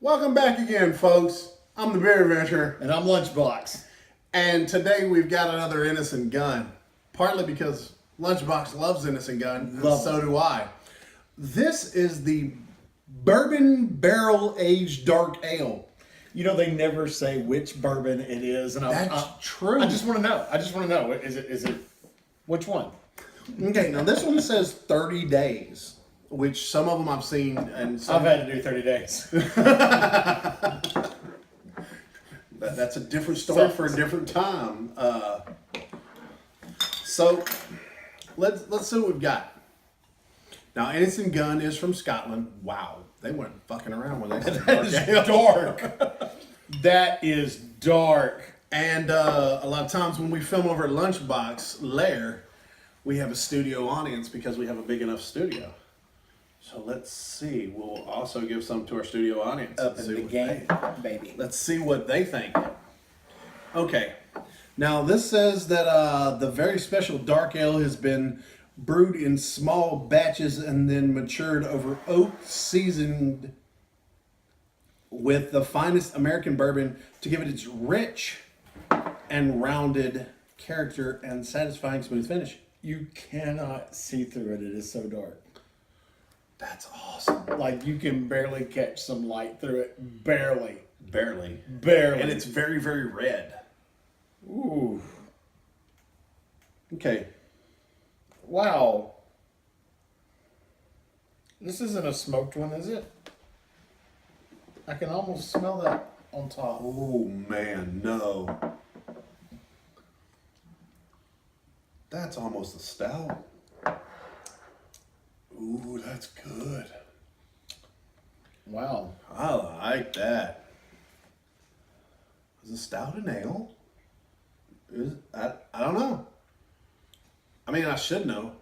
Welcome back again, folks. I'm the Beer Adventurer, And I'm Lunchbox. and today we've got another Innis Gunn. Partly because Lunchbox loves Innis Gunn, and Love so it. do I. This is the Bourbon Barrel Aged Dark Ale. You know they never say which bourbon it is, and That's true. I just want to know. Is it which one? Okay, now this one says 30 days, which some of them I've seen, and some, I've had to do 30 days. that's a different story for a different time. So let's see what we've got. Now, Innis Gunn is from Scotland. Wow, they weren't fucking around when they said That is dark. That is dark. And a lot of times when we film over at Lunchbox Lair, we have a studio audience because we have a big enough studio. So let's see. We'll also give some to our studio audience. Up in See the what game, baby. Let's see what they think. Okay. Now, this says that the very special dark ale has been brewed in small batches and then matured over oak, seasoned with the finest American bourbon to give it its rich and rounded character and satisfying smooth finish. You cannot see through it. It is so dark. That's awesome. Like you can barely catch some light through it. Barely. Barely. Barely. And it's very, very red. Ooh. Okay. Wow. This isn't a smoked one, is it? I can almost smell that on top. Oh, man, no. That's almost a stout. Ooh, that's good. Wow. I like that. Is a stout an ale? I don't know. I mean, I should know,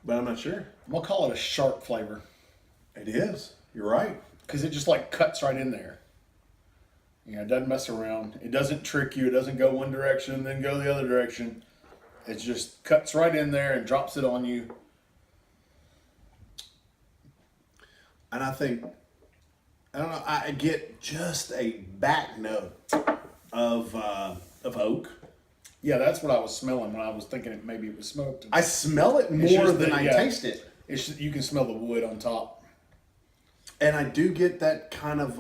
but I'm not sure. I'm gonna call it a sharp flavor It is. You're right. because it just like cuts right in there. You know, it doesn't mess around. It doesn't trick you. It doesn't go one direction and then go the other direction. It just cuts right in there and drops it on you. And I think, I don't know, I get just a back note of oak. Yeah, that's what I was smelling when I was thinking maybe it was smoked. I smell it more just than that, I yeah. taste it. It's just, you can smell the wood on top. And I do get that kind of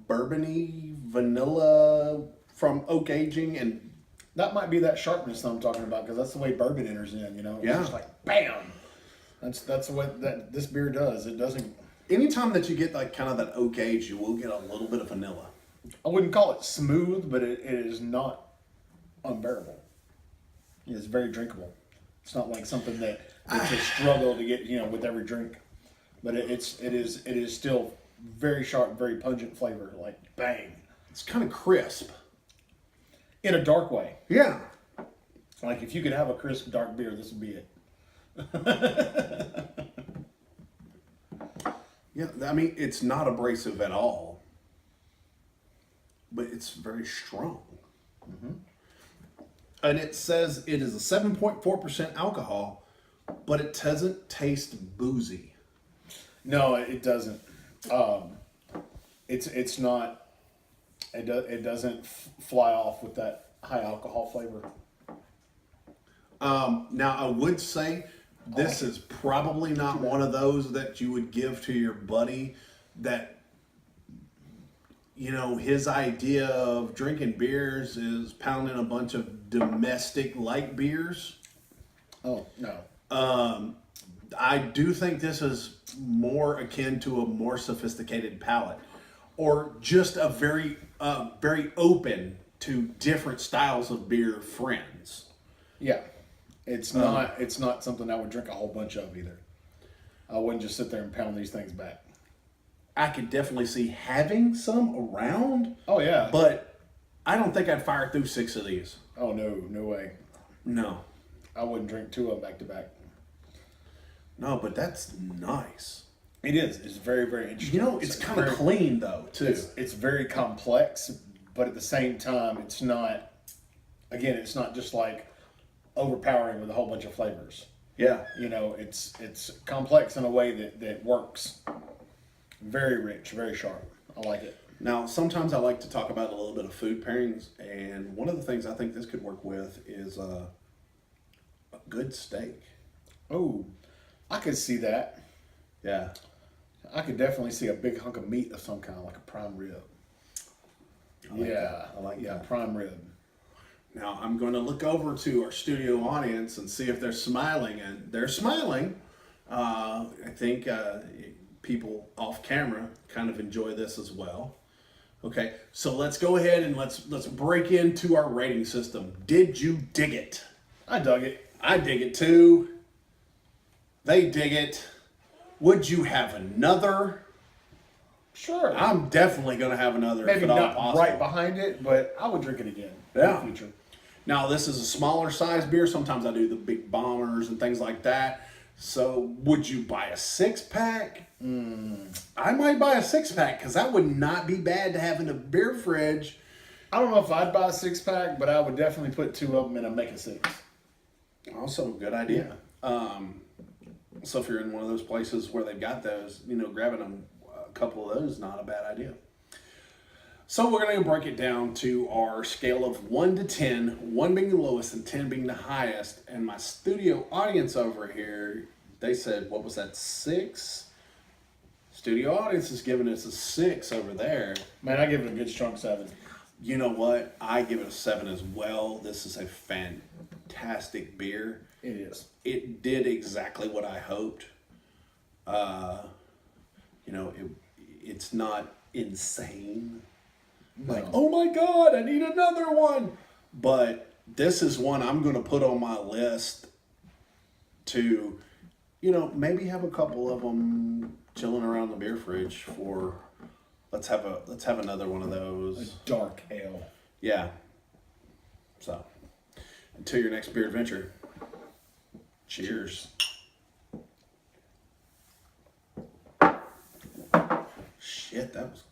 bourbony vanilla from oak aging, and That might be that sharpness that I'm talking about because that's the way bourbon enters in. You know, it's Yeah. just like bam. That's what that this beer does. It doesn't. anytime that you get like kind of that oak age, you will get a little bit of vanilla. I wouldn't call it smooth, but it is not unbearable. It's very drinkable. It's not like something that it's a struggle to get, you know, with every drink. But it is still very sharp, very pungent flavor. Like bang, It's kind of crisp. in a dark way. Yeah. Like if you could have a crisp dark beer, this would be it. Yeah, I mean, it's not abrasive at all, but it's very strong. And it says it is a 7.4% alcohol, but it doesn't taste boozy. No, it doesn't. It's not. It doesn't fly off with that high alcohol flavor. Now, I would say this is probably not one of those that you would give to your buddy that, you know, his idea of drinking beers is pounding a bunch of domestic light beers. Oh no. I do think this is more akin to a more sophisticated palate, or just a very, very open to different styles of beer friends. Yeah, it's not. It's not something I would drink a whole bunch of either. I wouldn't just sit there and pound these things back. I could definitely see having some around, Oh yeah. but I don't think I'd fire through 6 of these. Oh no, no way. No, I wouldn't drink 2 of them back to back. no, but that's nice. It is. It's very, very interesting. You know, it's kind of clean though too. It's very complex, but at the same time, it's not. Again, it's not just like overpowering with a whole bunch of flavors. Yeah. You know, it's complex in a way that works. Very rich, very sharp. I like it. Now, sometimes I like to talk about a little bit of food pairings, and one of the things I think this could work with is a good steak. Oh, I could see that. Yeah. I could definitely see a big hunk of meat of some kind, like a prime rib. I like that. I like that. Prime rib. Now, I'm going to look over to our studio audience and see if they're smiling, and they're smiling. I think people off camera kind of enjoy this as well. Okay, so let's go ahead and let's break into our rating system. Did you dig it? I dug it. I dig it too. They dig it. Would you have another? Sure. I'm definitely going to have another. Maybe if at all not possible. right behind it, but I would drink it again Yeah. in the future. Now, this is a smaller size beer. Sometimes I do the big bombers and things like that. So, would you buy a 6-pack? I might buy a 6-pack because that would not be bad to have in a beer fridge. I don't know if I'd buy a 6-pack, but I would definitely put 2 of them in a make a 6. Also, good idea. So, if you're in one of those places where they've got those, grabbing them, a couple of those is not a bad idea. So we're going to break it down to our scale of 1 to 10, 1 being the lowest and 10 being the highest. And my studio audience over here, they said, what was that, 6? Studio audience is giving us a 6 over there. Man, I give it a good strong 7. You know what? I give it a 7 as well. This is a fantastic beer. It is. It did exactly what I hoped. It's not insane. Like, oh my God, I need another one. But this is one I'm going to put on my list to, maybe have a couple of them chilling around the beer fridge for, let's have another one of those. A dark ale. Yeah. So, until your next beer adventure, cheers. Shit, that was